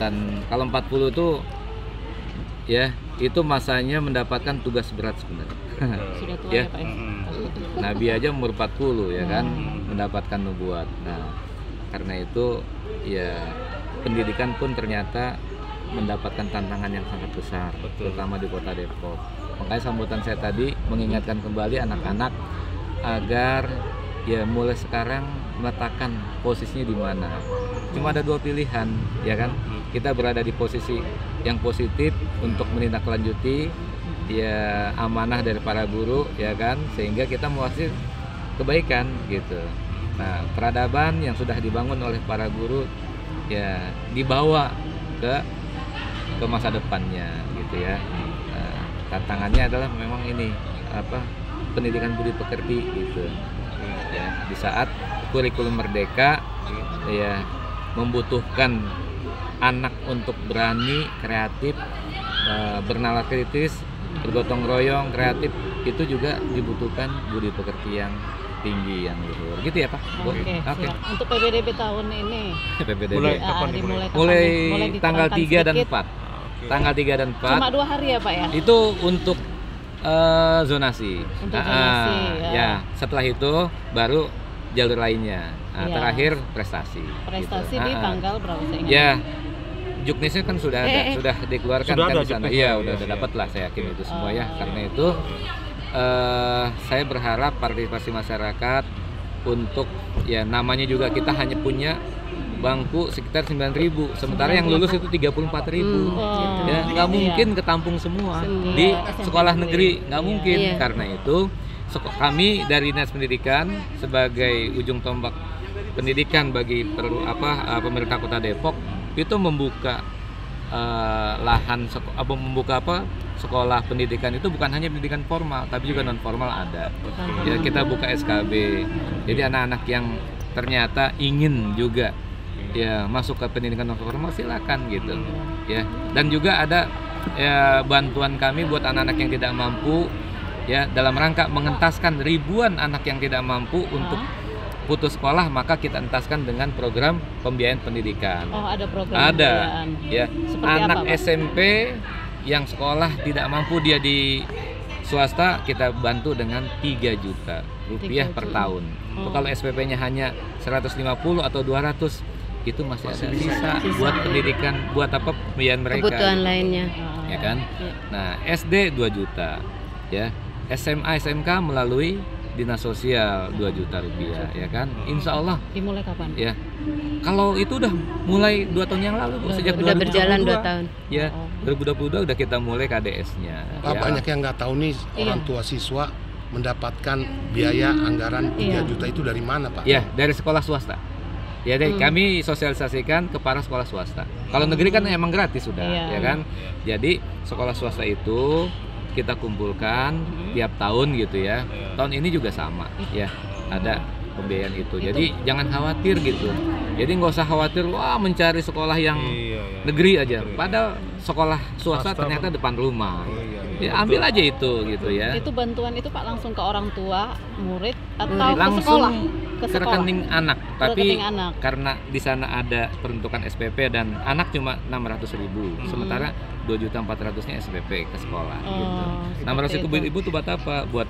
Dan kalau 40 itu ya itu masanya mendapatkan tugas berat sebenarnya. Sudah tua Ya. ya Pak ya? Nabi aja umur 40 ya kan mendapatkan nubuat. Nah, karena itu ya pendidikan pun ternyata mendapatkan tantangan yang sangat besar, terutama di Kota Depok. Makanya sambutan saya tadi mengingatkan kembali anak-anak agar ya mulai sekarang meletakkan posisinya di mana. Cuma ada dua pilihan, ya kan? Kita berada di posisi yang positif untuk menindaklanjuti ya amanah dari para guru, ya kan? Sehingga kita mewakili kebaikan gitu. Nah, peradaban yang sudah dibangun oleh para guru ya dibawa ke masa depannya gitu ya. Nah, tantangannya adalah memang ini pendidikan budi pekerti gitu ya, di saat kurikulum merdeka ya membutuhkan anak untuk berani, kreatif, bernalar kritis, bergotong royong, kreatif, itu juga dibutuhkan budi pekerti yang tinggi, yang luhur gitu ya Pak. Oke. Untuk PPDB tahun ini PPDB Mulai kapan mulai tanggal diterangkan 3 dan sedikit. 4. Tanggal 3 dan 4 Cuma 2 hari ya Pak ya? itu untuk zonasi. Untuk zonasi, ya. Setelah itu baru jalur lainnya. Iya. Terakhir prestasi. Prestasi gitu. di tanggal berapa saya ingat? Ya, juknisnya kan sudah ada, sudah dikeluarkan Sudah kan ada di sana. juknisnya, Iya, iya, udah iya. dapat lah, saya yakin itu semua ya. Oh, Karena itu saya berharap partisipasi masyarakat untuk ya namanya juga kita hanya punya bangku sekitar 9.000, sementara yang lulus itu 34.000. Oh, Ya, nggak mungkin ketampung semua di sekolah negeri, nggak mungkin. Karena itu kami dari Dinas Pendidikan sebagai ujung tombak pendidikan bagi pemerintah Kota Depok itu membuka lahan membuka sekolah pendidikan itu bukan hanya pendidikan formal tapi juga non formal ada. Ya, kita buka SKB. Jadi anak-anak yang ternyata ingin juga ya masuk ke pendidikan non formal silakan gitu ya. Dan juga ada ya bantuan kami buat anak-anak yang tidak mampu ya, dalam rangka mengentaskan ribuan anak yang tidak mampu untuk putus sekolah, maka kita entaskan dengan program pembiayaan pendidikan. Oh, ada program Ada pembiayaan. ya. Seperti Anak apa, Pak? SMP yang sekolah tidak mampu, dia di swasta, kita bantu dengan 3 juta rupiah 3 per juta. tahun. Kalau SPP-nya hanya 150 atau 200 itu masih ada sisa buat pendidikan, buat pembiayaan mereka. Kebutuhan lainnya. Ya kan? Nah, SD 2 juta ya. SMA SMK melalui Dinas Sosial 2 juta rupiah ya kan. Insya Allah Dimulai kapan? ya. Kalau itu udah mulai 2 tahun yang lalu, sejak Udah 2022. berjalan 2 tahun. Ya, 2022 udah kita mulai KDS-nya. Pak, Ya. banyak yang nggak tahu nih orang tua siswa mendapatkan biaya anggaran 3 juta itu dari mana Pak? Ya, dari sekolah swasta. Ya, kami sosialisasikan ke para sekolah swasta. Kalau negeri kan emang gratis sudah, ya kan. Jadi sekolah swasta itu kita kumpulkan tiap tahun gitu ya. Tahun ini juga sama, ya ada pembiayaan itu. Jadi jangan khawatir gitu. Jadi nggak usah khawatir wah mencari sekolah yang negeri aja. Padahal sekolah swasta ternyata depan rumah. Ya ambil aja itu gitu ya. Itu bantuan itu Pak langsung ke orang tua, murid atau ke Langsung sekolah? ke rekening anak, tapi rekening anak. karena di sana ada peruntukan SPP dan anak cuma 600.000, sementara 2.400.000-nya SPP ke sekolah gitu. 600.000 ibu tuh buat apa? Buat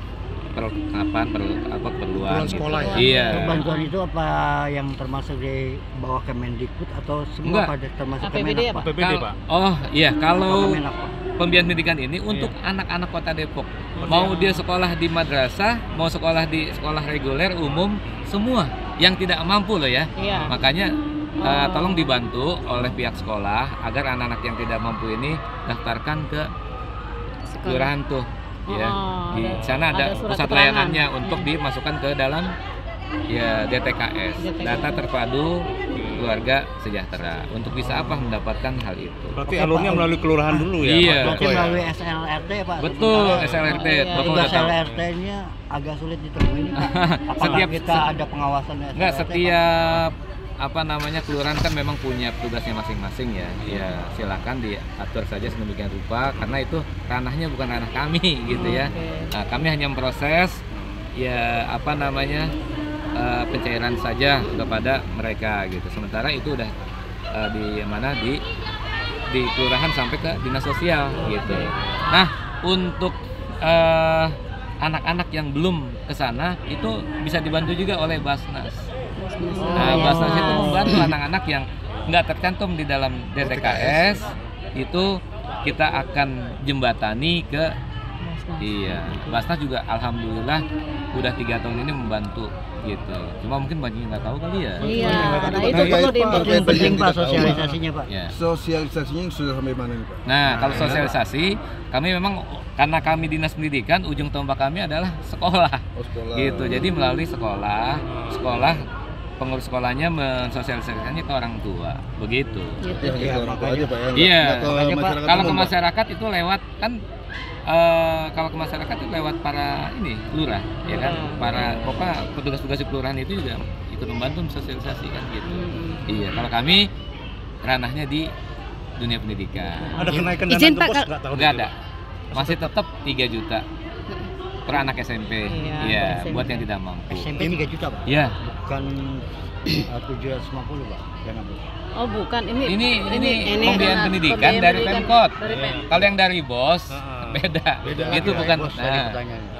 perlengkapan, keperluan gitu. Sekolah ya? Iya. Bantuan itu apa yang termasuk di bawah Kemendikbud atau semua Enggak. pada termasuk APBD Kemenak ya, Pak? PPD Pak. Oh iya, kalau Kemenak Pak. pembiayaan pendidikan ini untuk anak-anak Kota Depok. Mau dia sekolah di madrasah, mau sekolah di sekolah reguler umum, semua yang tidak mampu loh ya. Iya. Makanya tolong dibantu oleh pihak sekolah agar anak-anak yang tidak mampu ini daftarkan ke kelurahan tuh. Ya, di sana ada surat pusat keterangan. layanannya untuk dimasukkan ke dalam ya DTKS, data terpadu keluarga sejahtera, untuk bisa mendapatkan hal itu. Berarti alurnya melalui kelurahan dulu ya? Iya. Pak? Mungkin melalui SLRT Pak. Betul, Sementara SLRT. Bapak tugas udah tahu. SLRT-nya agak sulit ditemui nih Pak. Apakah Setiap- kita ada pengawasan SLRT? Enggak, Pak? setiap kelurahan kan memang punya tugasnya masing-masing ya. Ya, silakan diatur saja sedemikian rupa karena itu ranahnya bukan ranah kami gitu ya. Nah, kami hanya memproses ya pencairan saja kepada mereka gitu. Sementara itu udah di di kelurahan sampai ke dinas sosial gitu. Nah, untuk anak-anak yang belum ke sana itu bisa dibantu juga oleh Basnas. Nah, Basnas itu membantu anak-anak yang nggak tercantum di dalam DTKS, itu kita akan jembatani ke Basnas juga alhamdulillah udah 3 tahun ini membantu gitu. Cuma mungkin banyak yang nggak tahu kali ya. Iya, nah itu perlu diinformasikan. Penting Pak sosialisasinya Pak. Ya. Sosialisasinya sudah sampai mana nih Pak? Nah, kalau sosialisasi, kami memang karena kami dinas pendidikan, ujung tombak kami adalah sekolah. Oh, sekolah. Gitu. Jadi melalui sekolah pengurus sekolahnya mensosialisasikannya ke orang tua. Begitu. Gitu. Ya, orang tua aja Pak ya. Iya. Nggak ke Makanya, Pak, masyarakat Kalau ke umum, Pak. masyarakat itu lewat kan kalau ke masyarakat itu lewat para lurah, ya kan, para petugas-petugas di kelurahan itu juga ikut membantu sosialisasi kan gitu. Iya, kalau kami ranahnya di dunia pendidikan. Ada kenaikan dana Izin, untuk Pak, pos nggak tahun Nggak itu? ada, masih tetap 3 juta per anak SMP. Iya, Iya, per SMP. buat yang tidak mampu. SMP 3 juta Pak. Iya. Bukan 750 Pak. Jangan Bu. Oh bukan, Ini pembiayaan pendidikan dari Pemkot. Kalau yang dari BOS beda. Itu Ya, bukan. bos, tadi pertanyaannya.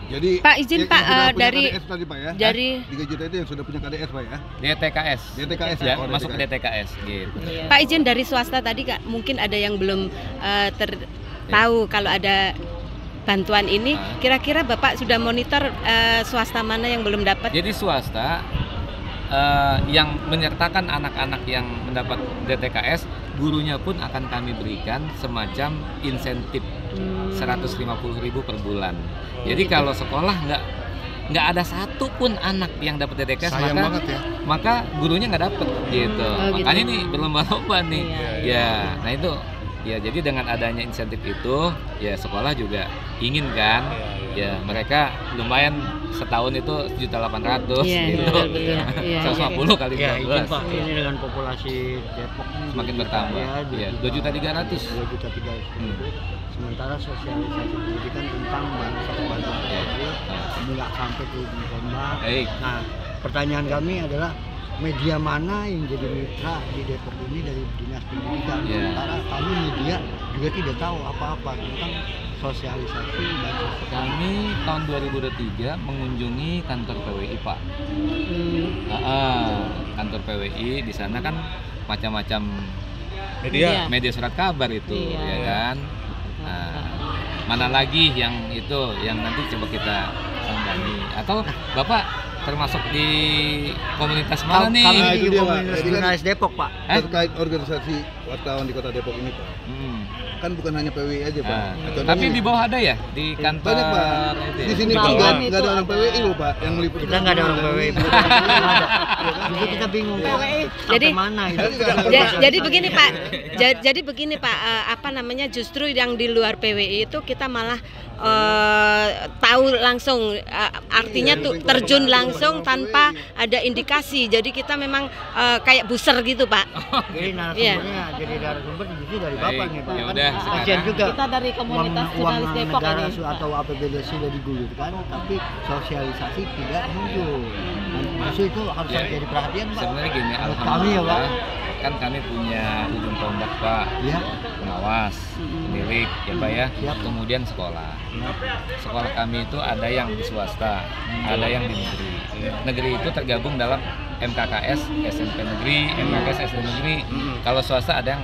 Jadi Pak, izin, yang Pak, sudah punya dari- KDS tadi Pak ya. dari 3 juta itu yang sudah punya KDS Pak ya. DTKS. DTKS Ya, Oh, masuk ke DTKS. DTKS gitu. Pak, izin dari swasta tadi Kak, mungkin ada yang belum tahu kalau ada bantuan ini. Kira-kira Bapak sudah monitor swasta mana yang belum dapat? Jadi swasta yang menyertakan anak-anak yang mendapat DTKS, gurunya pun akan kami berikan semacam insentif 150.000 per bulan. Jadi kalau sekolah nggak ada satu pun anak yang dapat DTKS, Sayang banget ya. maka gurunya nggak dapat gitu. Oh, gitu. Makanya ini berlomba-lomba nih. Iya. Ya, nah itu ya, jadi dengan adanya insentif itu ya sekolah juga ingin kan ya mereka lumayan setahun itu 1.800.000 Iya, gitu. betul. Iya, 150 kali Ya, izin 12. Pak, ini dengan populasi Depok ini Semakin 2 juta, bertambah. ya, Iya, 2.300.000. 2.300.000. Sementara sosialisasi pendidikan tentang bantuan sosial nggak sampai ke ujung tombak. Baik. Nah, pertanyaan kami adalah media mana yang jadi mitra di Depok ini dari dinas pendidikan? Iya. Sementara kami media juga tidak tahu apa-apa tentang sosialisasi dan sosial. Kami tahun 2023 mengunjungi kantor PWI Pak. Kantor PWI di sana kan macam-macam Iya. media surat kabar itu, Iya. ya kan. Nah, mana lagi yang itu yang nanti coba kita sambangi atau Bapak termasuk di komunitas mana nih? Kami Nah, itu di dia, Pak. komunitas Jadi kan- jurnalis Depok Pak. Terkait organisasi wartawan di Kota Depok ini Pak. Kan bukan hanya PWI aja Pak. Nah, Contohnya tapi di bawah ada ya di kantor banyak Pak. itu ya? Di sini Bawah juga itu nggak ada orang ada. PWI loh Pak yang meliput. Kita nggak ada orang PWI. Jadi kita bingung Pak. Jadi- Sampai mana itu? Jadi begini Pak, jadi begini Pak, apa namanya, justru yang di luar PWI itu kita malah tahu langsung, artinya tuh terjun langsung tanpa ada indikasi. Jadi kita memang kayak buser gitu Pak. Jadi narasumbernya jadi narasumber justru dari Bapak Baik, nih Pak. ya udah, Kasian sekarang juga. Kita dari komunitas uang jurnalis Depok negara ini. atau APBD sudah digulirkan, tapi sosialisasi tidak muncul. Dan justru itu harus Ya. jadi perhatian Pak. Sebenarnya gini, Menurut kami ya Pak. alhamdulillah kan kami punya ujung tombak Pak, Ya. pengawas, pemilik ya Pak ya, Siap. kemudian sekolah. Sekolah kami itu ada yang di swasta, ada yang di negeri. Negeri itu tergabung dalam MKKS, SMP negeri, MKKS SD negeri. Kalau swasta ada yang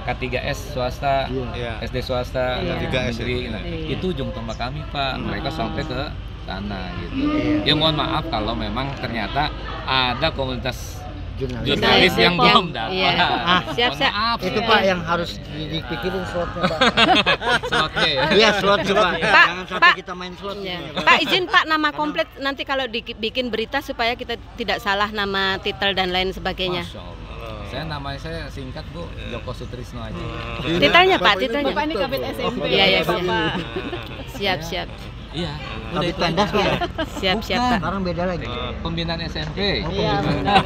K3S swasta, Iya. SD swasta, Iya. K3S negeri. Nah, Iya. itu ujung tombak kami Pak. Mereka sampai ke sana gitu. Iya. Ya mohon maaf kalau memang ternyata ada komunitas Jurnalis. jurnalis yang Depok. belum dapat. Iya. Siap-siap. Mohon maaf, Itu ya. Pak yang harus dipikirin slotnya Pak. Slotnya ya. Iya slotnya Pak. Pak, Jangan sampai Pak. kita main slot. Ya. ini, Pak. Pak, izin Pak, nama komplit nanti kalau dibikin berita supaya kita tidak salah nama, titel dan lain sebagainya. Masya Allah. Saya singkat Bu, Joko Sutrisno aja. Titelnya Pak, titelnya. Bapak ini kabit SMP. Iya, iya, Bapak. Siap. Iya. Kabit pendas Pak ya. Siap Pak. Sekarang beda lagi. Pembinaan SMP. Iya, benar.